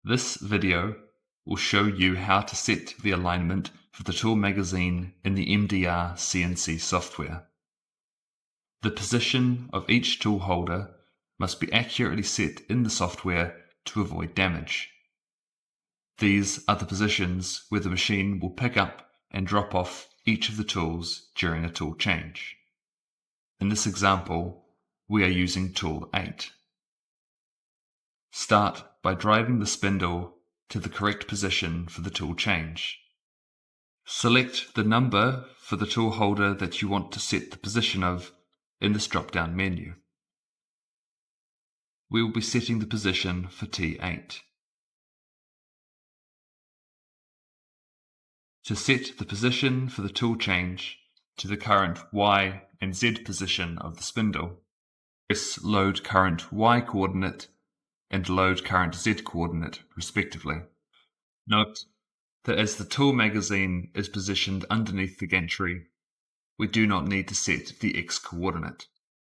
This video will show you how to set the alignment for the tool magazine in the MDR CNC software. The position of each tool holder must be accurately set in the software to avoid damage. These are the positions where the machine will pick up and drop off each of the tools during a tool change. In this example, we are using tool 8. Start by driving the spindle to the correct position for the tool change. Select the number for the tool holder that you want to set the position of in this drop-down menu. We will be setting the position for T8. To set the position for the tool change to the current Y and Z position of the spindle, press Load Current Y coordinate and Load Current Z coordinate respectively. Note that as the tool magazine is positioned underneath the gantry, we do not need to set the X coordinate.